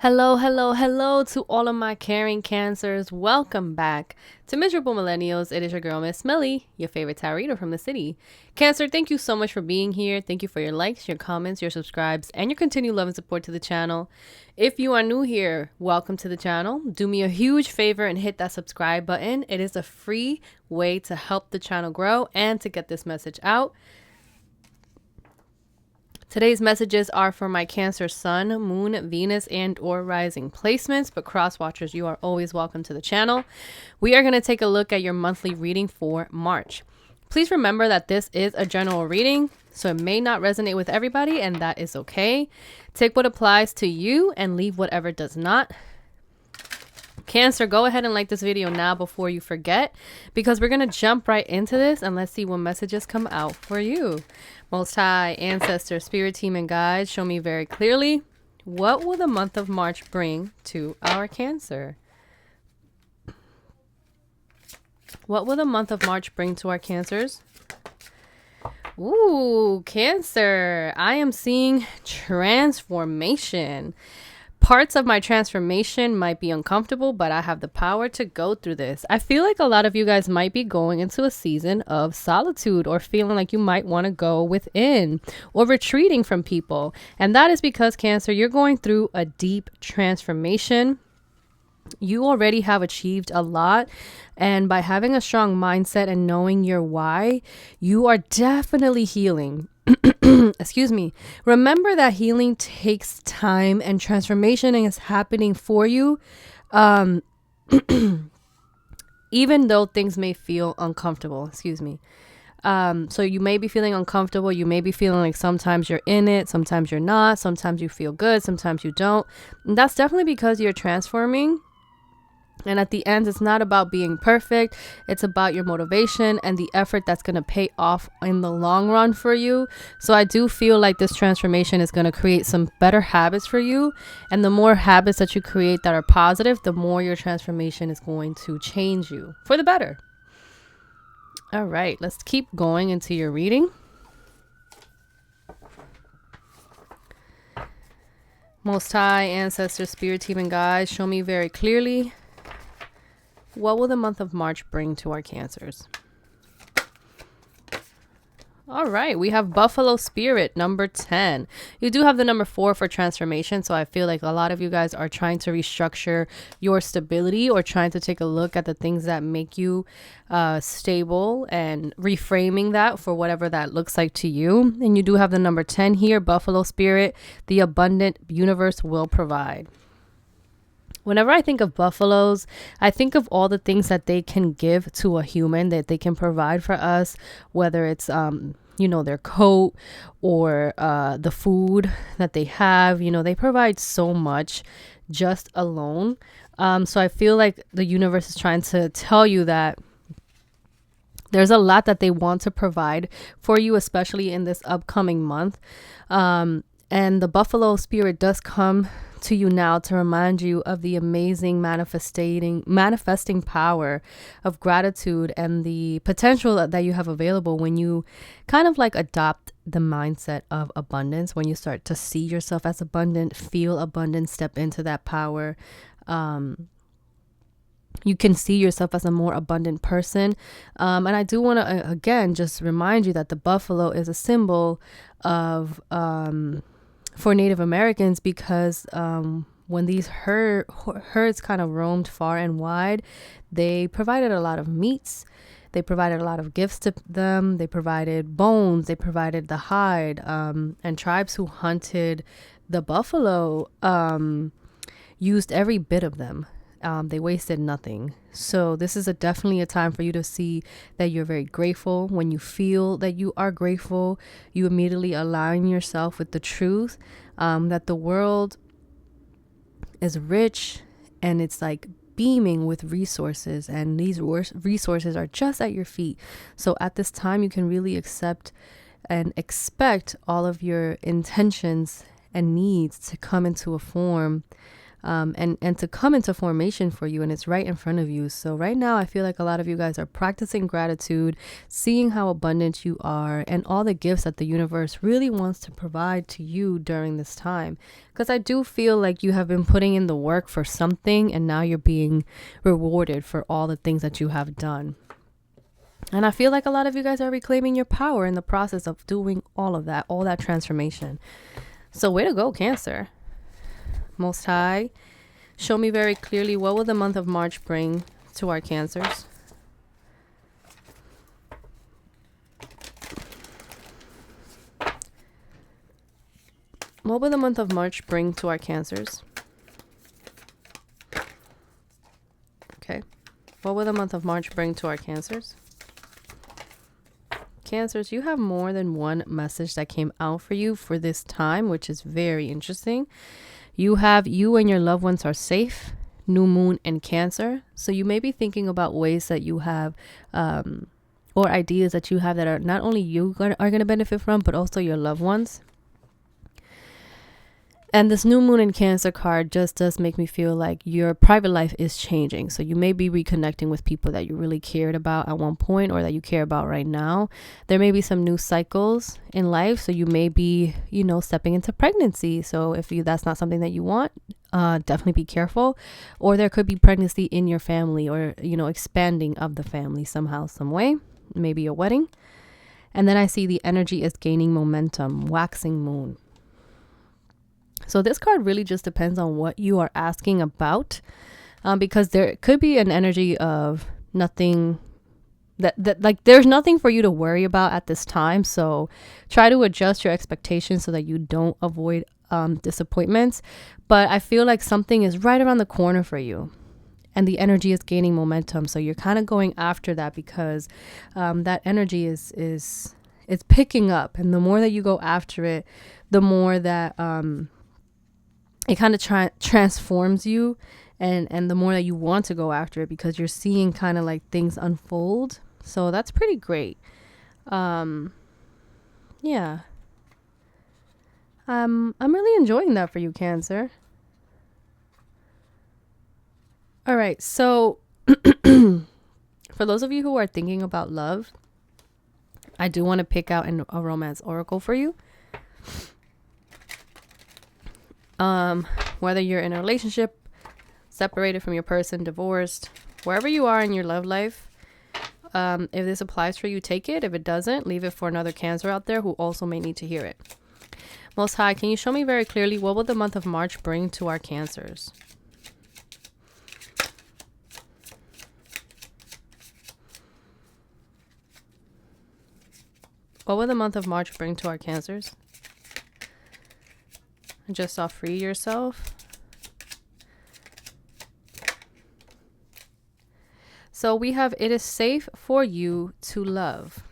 Hello, hello, hello to all of my caring cancers. Welcome back to Miserable Millennials. It is your girl, Miss Millie, your favorite tarot reader from the city. Cancer, thank you so much for being here. Thank you for your likes, your comments, your subscribes, and your continued love and support to the channel. If you are new here, welcome to the channel. Do me a huge favor and hit that subscribe button. It is a free way to help the channel grow and to get this message out. Today's messages are for my Cancer Sun, Moon, Venus, and or Rising placements, but cross watchers, you are always welcome to the channel. We are going to take a look at your monthly reading for March. Please remember that this is a general reading, so it may not resonate with everybody, and that is okay. Take what applies to you and leave whatever does not. Cancer, go ahead and like this video now before you forget, because we're going to jump right into this and let's see what messages come out for you. Most High, Ancestor, Spirit Team, and Guides, show me very clearly, what will the month of March bring to our Cancer? What will the month of March bring to our Cancers? Ooh, Cancer, I am seeing transformation. Parts of my transformation might be uncomfortable, but I have the power to go through this. I feel like a lot of you guys might be going into a season of solitude or feeling like you might want to go within or retreating from people. And that is because, Cancer, you're going through a deep transformation. You already have achieved a lot, and by having a strong mindset and knowing your why, you are definitely healing. Excuse me. Remember that healing takes time and transformation is happening for you, even though things may feel uncomfortable. Excuse me. So you may be feeling uncomfortable. You may be feeling like sometimes you're in it, sometimes you're not, sometimes you feel good, sometimes you don't. And that's definitely because you're transforming. And at the end, it's not about being perfect. It's about your motivation and the effort that's going to pay off in the long run for you. So I do feel like this transformation is going to create some better habits for you. And the more habits that you create that are positive, the more your transformation is going to change you for the better. All right, let's keep going into your reading. Most High, Ancestor, Spirit Team, and Guides, show me very clearly, what will the month of March bring to our Cancers? All right, we have Buffalo Spirit, number 10. You do have the number 4 for transformation, so I feel like a lot of you guys are trying to restructure your stability or trying to take a look at the things that make you stable and reframing that for whatever that looks like to you. And you do have the number 10 here, Buffalo Spirit, the abundant universe will provide. Whenever I think of buffaloes, I think of all the things that they can give to a human, that they can provide for us, whether it's, their coat or the food that they have. They provide so much just alone. So I feel like the universe is trying to tell you that there's a lot that they want to provide for you, especially in this upcoming month. And the Buffalo Spirit does come to you now to remind you of the amazing manifesting power of gratitude and the potential that you have available when you kind of like adopt the mindset of abundance. When you start to see yourself as abundant, feel abundant, step into that power, you can see yourself as a more abundant person. And I do want to again just remind you that the buffalo is a symbol of for Native Americans, because when these herds kind of roamed far and wide, they provided a lot of meats. They provided a lot of gifts to them. They provided bones. They provided the hide. And tribes who hunted the buffalo used every bit of them. They wasted nothing. So this is definitely a time for you to see that you're very grateful. When you feel that you are grateful, you immediately align yourself with the truth, that the world is rich and it's like beaming with resources, and these resources are just at your feet. So at this time, you can really accept and expect all of your intentions and needs to come into a form and to come into formation for you, and it's right in front of you. So right now I feel like a lot of you guys are practicing gratitude, seeing how abundant you are and all the gifts that the universe really wants to provide to you during this time, because I do feel like you have been putting in the work for something and now you're being rewarded for all the things that you have done. And I feel like a lot of you guys are reclaiming your power in the process of doing all of that, all that transformation. So way to go, Cancer. Most High, show me very clearly, what will the month of March bring to our Cancers? What will the month of March bring to our Cancers? Okay. What will the month of March bring to our Cancers? Cancers, you have more than one message that came out for you for this time, which is very interesting. You have you and your loved ones are safe, new moon and Cancer. So you may be thinking about ways that you have or ideas that you have that are not only you are going to benefit from, but also your loved ones. And this new moon and Cancer card just does make me feel like your private life is changing. So you may be reconnecting with people that you really cared about at one point or that you care about right now. There may be some new cycles in life. So you may be, stepping into pregnancy. So if that's not something that you want, definitely be careful. Or there could be pregnancy in your family or, expanding of the family somehow, some way. Maybe a wedding. And then I see the energy is gaining momentum, waxing moon. So this card really just depends on what you are asking about, because there could be an energy of nothing that like there's nothing for you to worry about at this time. So try to adjust your expectations so that you don't avoid disappointments. But I feel like something is right around the corner for you and the energy is gaining momentum. So you're kind of going after that because that energy is it's picking up. And the more that you go after it, the more that it kind of transforms you and the more that you want to go after it because you're seeing kind of like things unfold. So that's pretty great. Yeah. I'm really enjoying that for you, Cancer. All right. So for those of you who are thinking about love, I do want to pick out a romance oracle for you. Whether you're in a relationship, separated from your person, divorced, wherever you are in your love life, if this applies for you, take it. If it doesn't, leave it for another Cancer out there who also may need to hear it. Most High, can you show me very clearly what will the month of March bring to our Cancers? What will the month of March bring to our Cancers? Just saw free yourself. So we have, it is safe for you to love.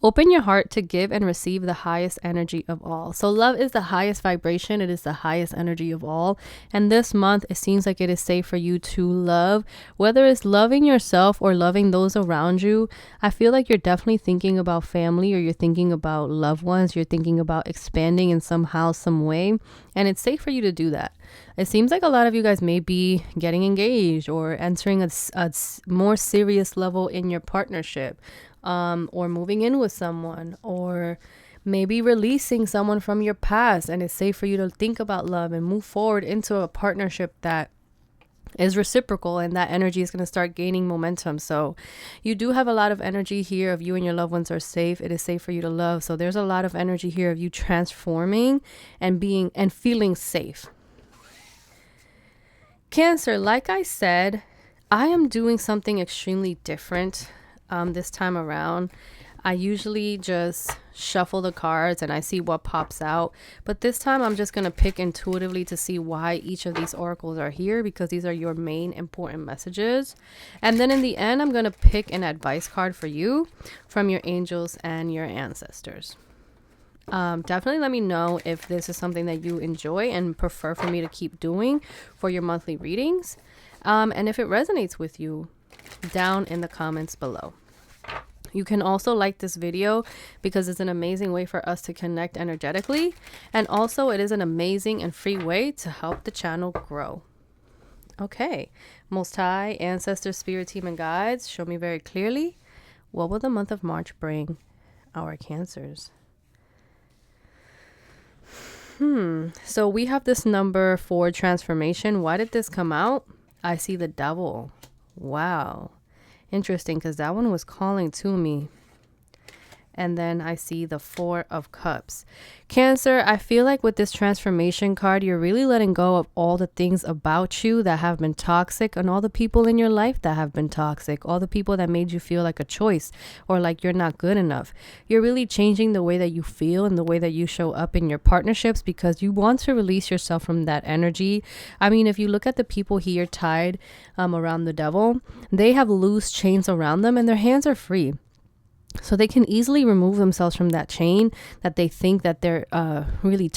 Open your heart to give and receive the highest energy of all. So love is the highest vibration. It is the highest energy of all. And this month, it seems like it is safe for you to love, whether it's loving yourself or loving those around you. I feel like you're definitely thinking about family or you're thinking about loved ones. You're thinking about expanding in somehow, some way. And it's safe for you to do that. It seems like a lot of you guys may be getting engaged or entering a more serious level in your partnership. Or moving in with someone, or maybe releasing someone from your past, and it's safe for you to think about love and move forward into a partnership that is reciprocal, and that energy is going to start gaining momentum. So you do have a lot of energy here of you and your loved ones are safe. It is safe for you to love. So there's a lot of energy here of you transforming and being and feeling safe. Cancer, like I said, I am doing something extremely different this time around. I usually just shuffle the cards and I see what pops out, but this time I'm just going to pick intuitively to see why each of these oracles are here, because these are your main important messages. And then in the end, I'm going to pick an advice card for you from your angels and your ancestors. Definitely let me know if this is something that you enjoy and prefer for me to keep doing for your monthly readings, and if it resonates with you, down in the comments below. You can also like this video because it's an amazing way for us to connect energetically. And also it is an amazing and free way to help the channel grow. Okay, Most High, ancestors, spirit team, and guides, show me very clearly, what will the month of March bring our Cancers? So we have this number for transformation. Why did this come out? I see the Devil. Wow. Interesting, because that one was calling to me. And then I see the Four of Cups. Cancer, I feel like with this transformation card, you're really letting go of all the things about you that have been toxic and all the people in your life that have been toxic, all the people that made you feel like a choice or like you're not good enough. You're really changing the way that you feel and the way that you show up in your partnerships because you want to release yourself from that energy. I mean, if you look at the people here tied around the Devil, they have loose chains around them and their hands are free. So they can easily remove themselves from that chain that they think that they're really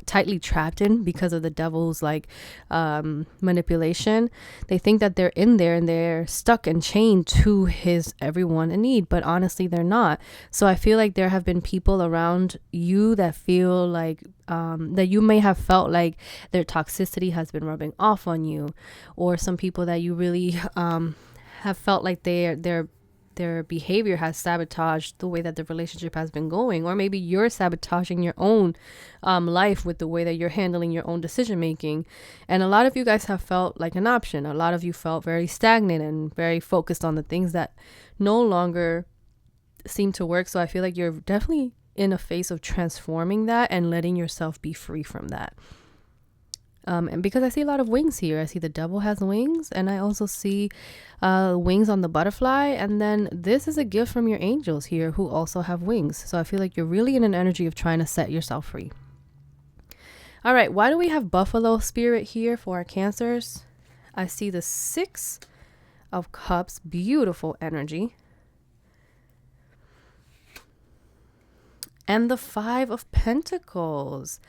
tightly trapped in because of the Devil's like manipulation. They think that they're in there and they're stuck and chained to his everyone in need, but honestly they're not. So I feel like there have been people around you that feel like that you may have felt like their toxicity has been rubbing off on you, or some people that you really have felt like their behavior has sabotaged the way that the relationship has been going, or maybe you're sabotaging your own life with the way that you're handling your own decision making. And a lot of you guys have felt like an option. A lot of you felt very stagnant and very focused on the things that no longer seem to work. So I feel like you're definitely in a phase of transforming that and letting yourself be free from that. And because I see a lot of wings here, I see the Devil has wings, and I also see wings on the butterfly. And then this is a gift from your angels here who also have wings. So I feel like you're really in an energy of trying to set yourself free. All right, why do we have Buffalo Spirit here for our Cancers? I see the Six of Cups, beautiful energy. And the Five of Pentacles.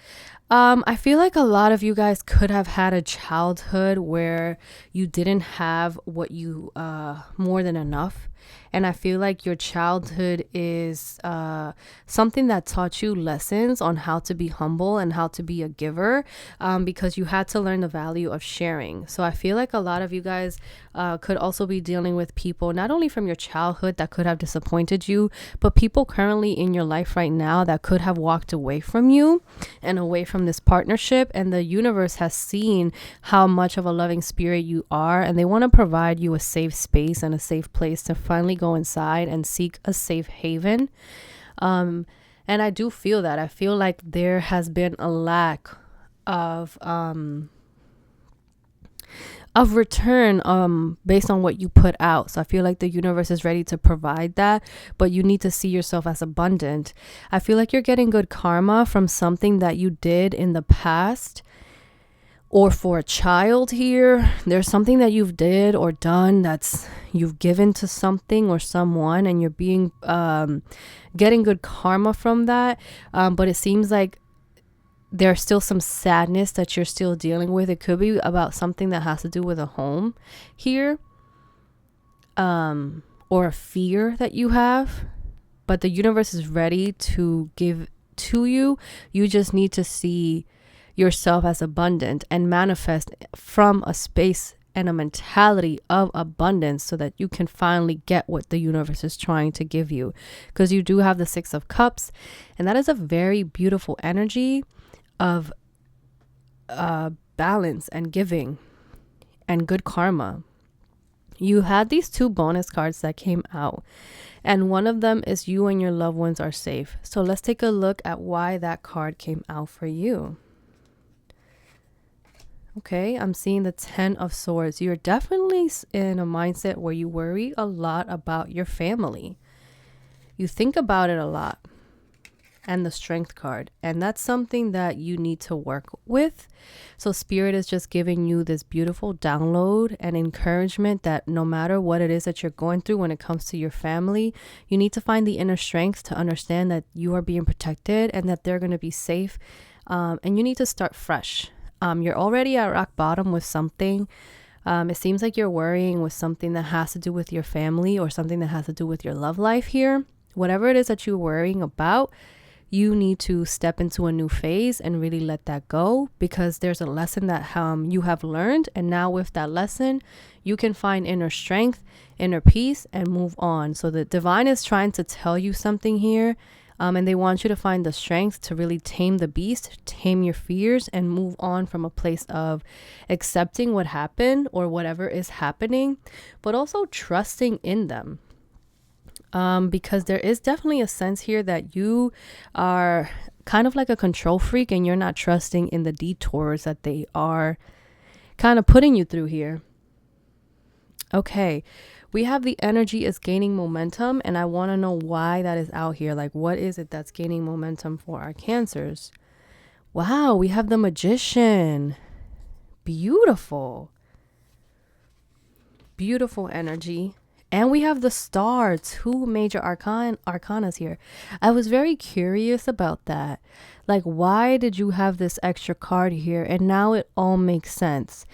I feel like a lot of you guys could have had a childhood where you didn't have what you more than enough. And I feel like your childhood is something that taught you lessons on how to be humble and how to be a giver, because you had to learn the value of sharing. So I feel like a lot of you guys could also be dealing with people not only from your childhood that could have disappointed you, but people currently in your life right now that could have walked away from you and away from this partnership. And the universe has seen how much of a loving spirit you are, and they want to provide you a safe space and a safe place to finally go inside and seek a safe haven. And I do feel that. I feel like there has been a lack of return based on what you put out. So I feel like the universe is ready to provide that, but you need to see yourself as abundant. I feel like you're getting good karma from something that you did in the past, or for a child here. There's something that you've did or done that's you've given to something or someone, and you're being getting good karma from that. But it seems like there's still some sadness that you're still dealing with. It could be about something that has to do with a home here, or a fear that you have, but the universe is ready to give to you. You just need to see yourself as abundant and manifest from a space and a mentality of abundance so that you can finally get what the universe is trying to give you, because you do have the Six of Cups, and that is a very beautiful energy of balance and giving and good karma. You had these two bonus cards that came out, and one of them is you and your loved ones are safe. So let's take a look at why that card came out for you. Okay, I'm seeing the Ten of Swords. You're definitely in a mindset where you worry a lot about your family. You think about it a lot. And the Strength card. And that's something that you need to work with. So Spirit is just giving you this beautiful download and encouragement that no matter what it is that you're going through when it comes to your family, you need to find the inner strength to understand that you are being protected and that they're going to be safe. And you need to start fresh. You're already at rock bottom with something. It seems like you're worrying with something that has to do with your family or something that has to do with your love life here. Whatever it is that you're worrying about, you need to step into a new phase and really let that go, because there's a lesson that you have learned. And now with that lesson, you can find inner strength, inner peace, and move on. So the divine is trying to tell you something here. And they want you to find the strength to really tame the beast, tame your fears, and move on from a place of accepting what happened or whatever is happening, but also trusting in them. Because there is definitely a sense here that you are kind of like a control freak and you're not trusting in the detours that they are kind of putting you through here. Okay, we have the energy is gaining momentum, and I want to know why that is out here. Like, what is it that's gaining momentum for our Cancers? Wow, we have the Magician. Beautiful. Beautiful energy. And we have the Star, 2 major arcanas here. I was very curious about that. Like, why did you have this extra card here? And now it all makes sense.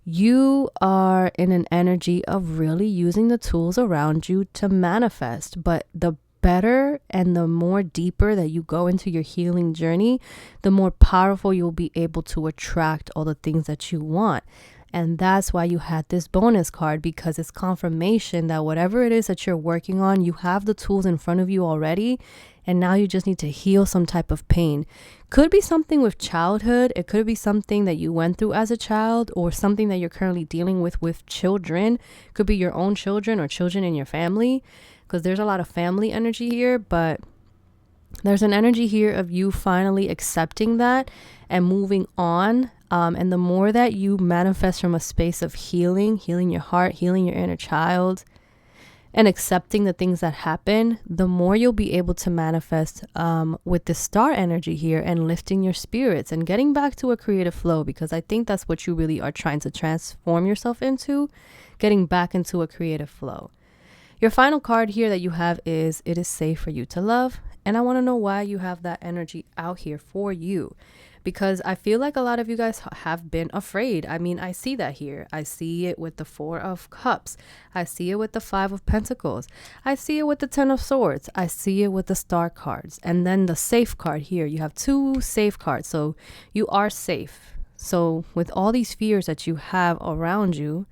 You are in an energy of really using the tools around you to manifest. But the better and the more deeper that you go into your healing journey, the more powerful you'll be able to attract all the things that you want. And that's why you had this bonus card, because it's confirmation that whatever it is that you're working on, you have the tools in front of you already. And now you just need to heal some type of pain. Could be something with childhood. It could be something that you went through as a child, or something that you're currently dealing with children. Could be your own children or children in your family, because there's a lot of family energy here. But there's an energy here of you finally accepting that and moving on. And the more that you manifest from a space of healing your heart, healing your inner child, and accepting the things that happen, the more you'll be able to manifest with the Star energy here, and lifting your spirits and getting back to a creative flow, because I think that's what you really are trying to transform yourself into, getting back into a creative flow. Your final card here that you have is It Is Safe for You to Love. And I want to know why you have that energy out here for you. Because I feel like a lot of you guys have been afraid. I mean, I see that here. I see it with the 4 of Cups. I see it with the 5 of Pentacles. I see it with the 10 of Swords. I see it with the Star cards. And then the safe card here. You have 2 safe cards. So you are safe. So with all these fears that you have around you,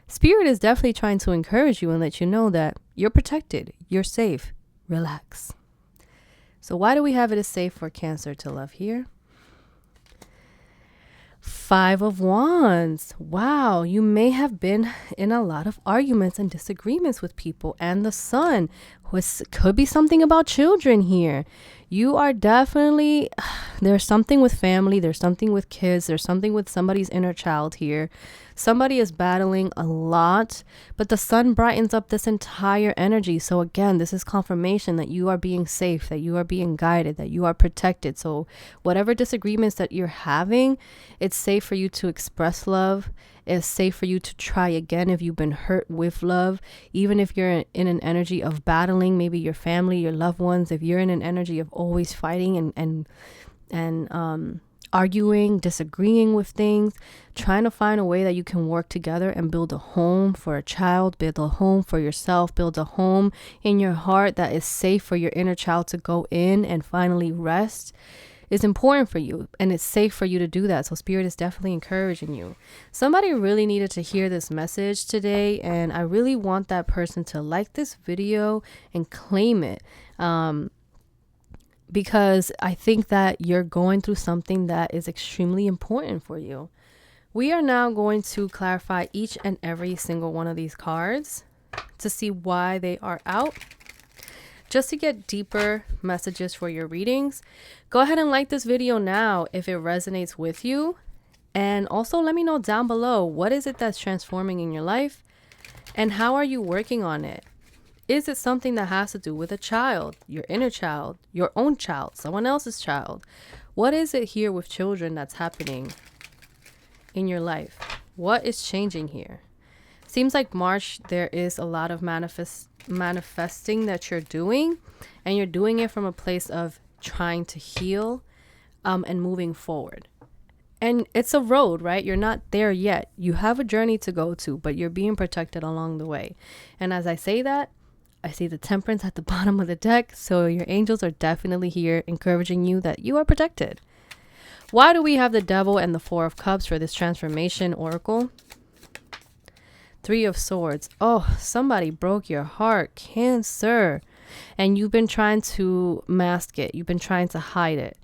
Spirit is definitely trying to encourage you and let you know that you're protected. You're safe. Relax. So why do we have It Is Safe for Cancer to Love here? 5 of Wands. Wow, you may have been in a lot of arguments and disagreements with people. And the Sun, which could be something about children here. You are definitely, there's something with family, there's something with kids, there's something with somebody's inner child here. Somebody is battling a lot, but the Sun brightens up this entire energy. So again, this is confirmation that you are being safe, that you are being guided, that you are protected. So whatever disagreements that you're having, it's safe for you to express love. It's safe for you to try again if you've been hurt with love. Even if you're in an energy of battling, maybe your family, your loved ones, if you're in an energy of always fighting and arguing, disagreeing with things, trying to find a way that you can work together and build a home for a child, build a home for yourself, build a home in your heart that is safe for your inner child to go in and finally rest, is important for you, and it's safe for you to do that. So Spirit is definitely encouraging you. Somebody really needed to hear this message today, and I really want that person to like this video and claim it. Because I think that you're going through something that is extremely important for you. We are now going to clarify each and every single one of these cards to see why they are out. Just to get deeper messages for your readings, go ahead and like this video now if it resonates with you. And also let me know down below, what is it that's transforming in your life? And how are you working on it? Is it something that has to do with a child, your inner child, your own child, someone else's child? What is it here with children that's happening in your life? What is changing here? Seems like March, there is a lot of manifesting that you're doing, and you're doing it from a place of trying to heal and moving forward. And it's a road, right? You're not there yet. You have a journey to go to, but you're being protected along the way. And as I say that, I see the Temperance at the bottom of the deck. So your angels are definitely here encouraging you that you are protected. Why do we have the Devil and the Four of Cups for this transformation oracle? Three of Swords. Oh, somebody broke your heart, Cancer. And you've been trying to mask it. You've been trying to hide it.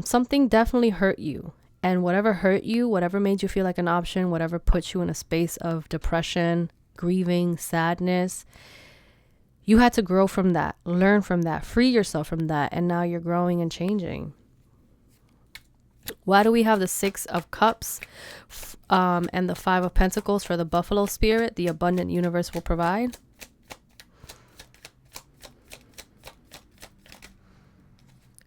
Something definitely hurt you. And whatever hurt you, whatever made you feel like an option, whatever put you in a space of depression, grieving, sadness, you had to grow from that, learn from that, free yourself from that. And now you're growing and changing. Why do we have the Six of Cups and the Five of Pentacles for the Buffalo Spirit? The abundant universe will provide.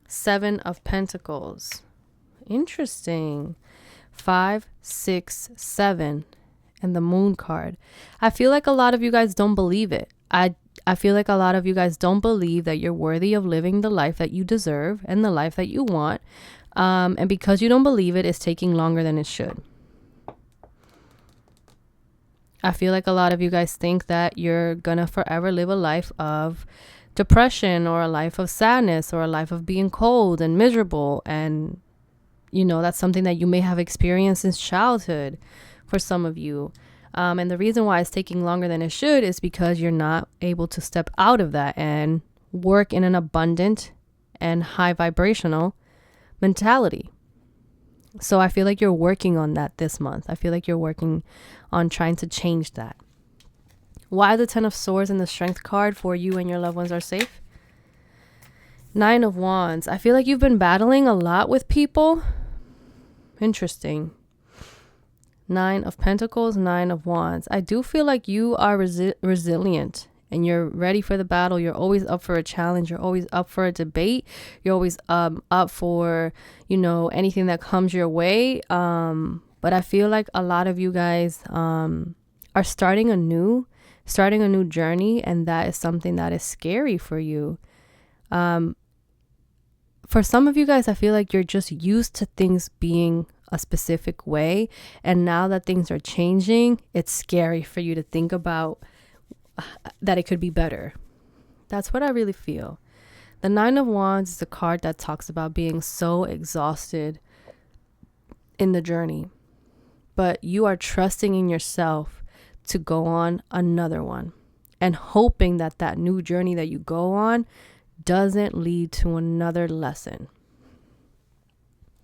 Seven of Pentacles. Interesting. 5, 6, 7 and the Moon card. I feel like a lot of you guys don't believe it. I feel like a lot of you guys don't believe that you're worthy of living the life that you deserve and the life that you want. And because you don't believe it, it's taking longer than it should. I feel like a lot of you guys think that you're gonna forever live a life of depression or a life of sadness or a life of being cold and miserable. And, you know, that's something that you may have experienced since childhood for some of you. And the reason why it's taking longer than it should is because you're not able to step out of that and work in an abundant and high vibrational mentality. So I feel like you're working on that this month. I feel like you're working on trying to change that. Why the 10 of Swords and the Strength card for you and your loved ones are safe? 9 of Wands. I feel like you've been battling a lot with people. Interesting. 9 of Pentacles, 9 of Wands. I do feel like you are resilient and you're ready for the battle. You're always up for a challenge. You're always up for a debate. You're always up for, you know, anything that comes your way. But I feel like a lot of you guys are starting a new journey, and that is something that is scary for you. For some of you guys, I feel like you're just used to things being a specific way, and now that things are changing, it's scary for you to think about that it could be better. That's what I really feel. The 9 of Wands is a card that talks about being so exhausted in the journey, but you are trusting in yourself to go on another one and hoping that that new journey that you go on doesn't lead to another lesson.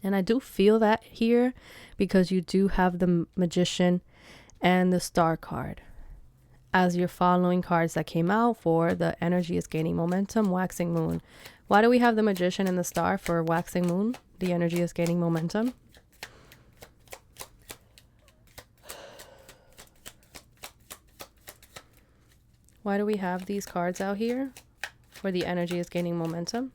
And I do feel that here because you do have the Magician and the Star card as your following cards that came out for the energy is gaining momentum, waxing moon. Why do we have the Magician and the Star for waxing moon? The energy is gaining momentum. Why do we have these cards out here for the energy is gaining momentum?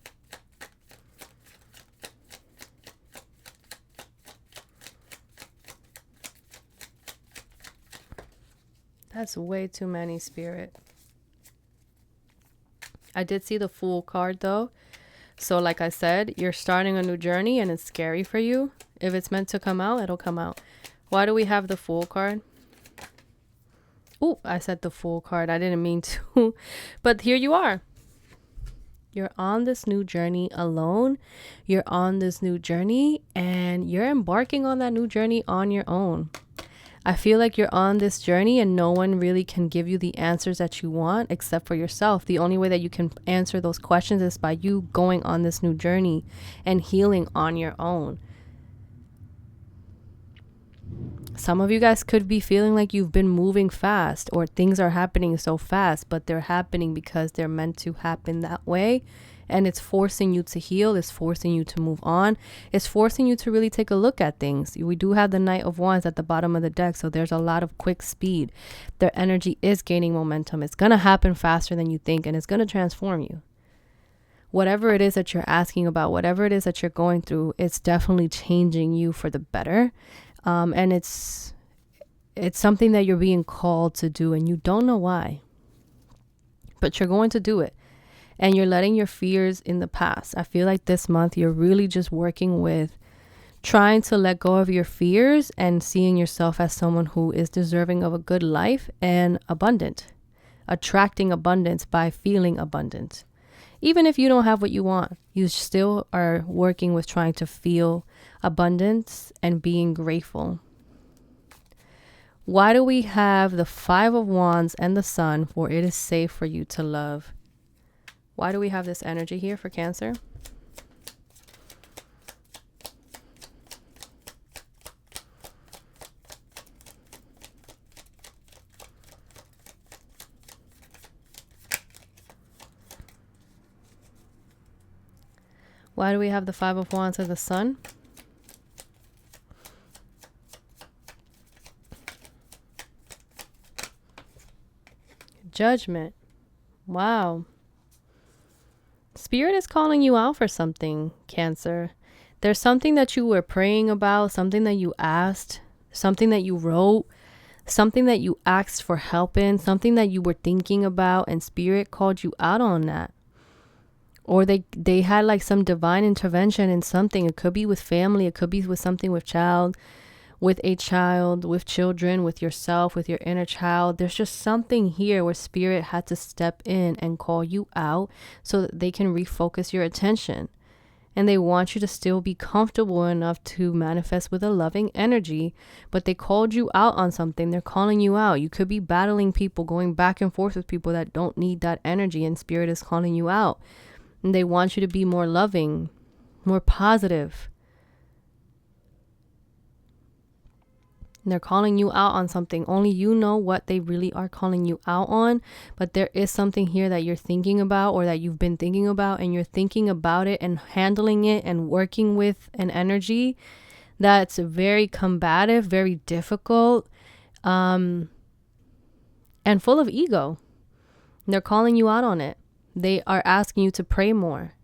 That's way too many, Spirit. I did see the Fool card though. So like I said, you're starting a new journey and it's scary for you. If it's meant to come out, it'll come out. Why do we have the Fool card? Oh, I said the Fool card. I didn't mean to. But here you are. You're on this new journey alone. You're on this new journey and you're embarking on that new journey on your own. I feel like you're on this journey and no one really can give you the answers that you want except for yourself. The only way that you can answer those questions is by you going on this new journey and healing on your own. Some of you guys could be feeling like you've been moving fast or things are happening so fast, but they're happening because they're meant to happen that way. And it's forcing you to heal. It's forcing you to move on. It's forcing you to really take a look at things. We do have the Knight of Wands at the bottom of the deck. So there's a lot of quick speed. Their energy is gaining momentum. It's going to happen faster than you think. And it's going to transform you. Whatever it is that you're asking about, whatever it is that you're going through, it's definitely changing you for the better. And it's something that you're being called to do. And you don't know why. But you're going to do it. And you're letting your fears in the past. I feel like this month you're really just working with trying to let go of your fears and seeing yourself as someone who is deserving of a good life and abundant, attracting abundance by feeling abundant. Even if you don't have what you want, you still are working with trying to feel abundance and being grateful. Why do we have the Five of Wands and the Sun for it is safe for you to love? Why do we have this energy here for Cancer? Why do we have the Five of Wands and the Sun? Judgment. Wow. Spirit is calling you out for something, Cancer. There's something that you were praying about, something that you asked, something that you wrote, something that you asked for help in, something that you were thinking about, and Spirit called you out on that. Or they had like some divine intervention in something. It could be with family. It could be with something with a child, with children, with yourself, with your inner child. There's just something here where Spirit had to step in and call you out so that they can refocus your attention. And they want you to still be comfortable enough to manifest with a loving energy, but they called you out on something. They're calling you out. You could be battling people, going back and forth with people that don't need that energy, and Spirit is calling you out. And they want you to be more loving, more positive. And they're calling you out on something. Only you know what they really are calling you out on. But there is something here that you're thinking about, or that you've been thinking about, and you're thinking about it and handling it and working with an energy that's very combative, very difficult, and full of ego. And they're calling you out on it. They are asking you to pray more,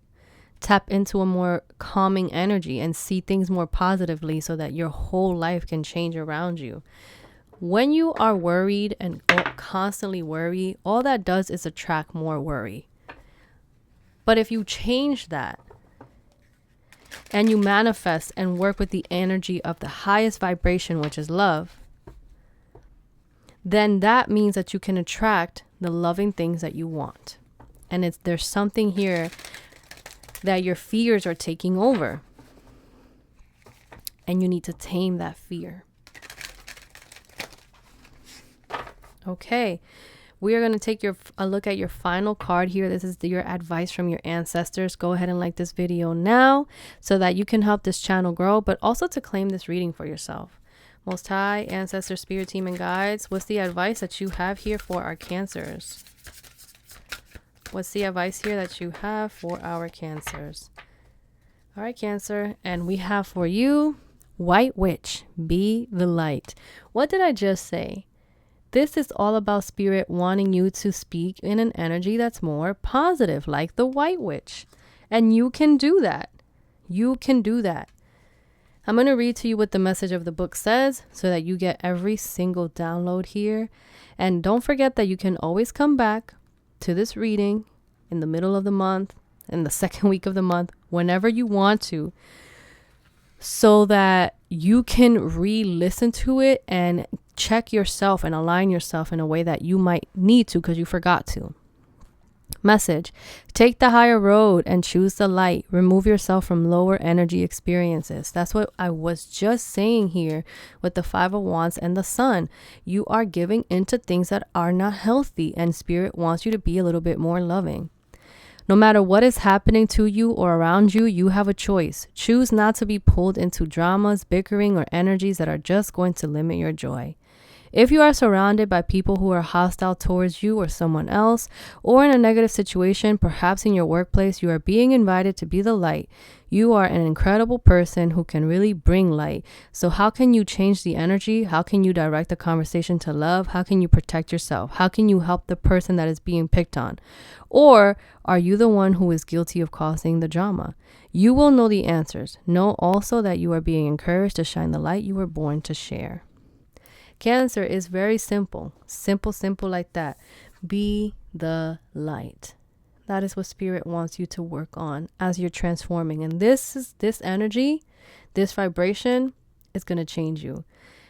tap into a more calming energy, and see things more positively so that your whole life can change around you. When you are worried and constantly worry, all that does is attract more worry. But if you change that and you manifest and work with the energy of the highest vibration, which is love, then that means that you can attract the loving things that you want. And there's something here that your fears are taking over. And you need to tame that fear. Okay. We are going to take a look at your final card here. This is your advice from your ancestors. Go ahead and like this video now so that you can help this channel grow, but also to claim this reading for yourself. Most High, Ancestor, Spirit Team, and Guides, what's the advice that you have here for our Cancers? What's the advice here that you have for our Cancers? All right, Cancer. And we have for you, White Witch, be the light. What did I just say? This is all about Spirit wanting you to speak in an energy that's more positive, like the White Witch. And you can do that. You can do that. I'm going to read to you what the message of the book says so that you get every single download here. And don't forget that you can always come back to this reading in the middle of the month, in the second week of the month, whenever you want to, so that you can re-listen to it and check yourself and align yourself in a way that you might need to because you forgot to. Message: take the higher road and choose the light. Remove yourself from lower energy experiences. That's what I was just saying here with the Five of Wands and the Sun. You are giving into things that are not healthy, and Spirit wants you to be a little bit more loving. No matter what is happening to you or around you, you have a choice. Choose not to be pulled into dramas, bickering, or energies that are just going to limit your joy. If you are surrounded by people who are hostile towards you or someone else, or in a negative situation, perhaps in your workplace, you are being invited to be the light. You are an incredible person who can really bring light. So how can you change the energy? How can you direct the conversation to love? How can you protect yourself? How can you help the person that is being picked on? Or are you the one who is guilty of causing the drama? You will know the answers. Know also that you are being encouraged to shine the light you were born to share. Cancer is very simple. Simple like that. Be the light. That is what spirit wants you to work on as you're transforming. And this energy, this vibration is going to change you.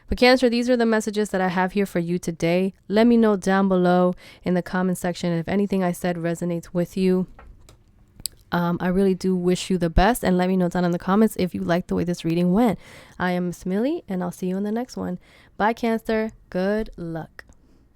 But Cancer, these are the messages that I have here for you today. Let me know down below in the comment section if anything I said resonates with you. I really do wish you the best, and let me know down in the comments if you like the way this reading went. I am Miss Millie, and I'll see you in the next one. Bye, Cancer. Good luck.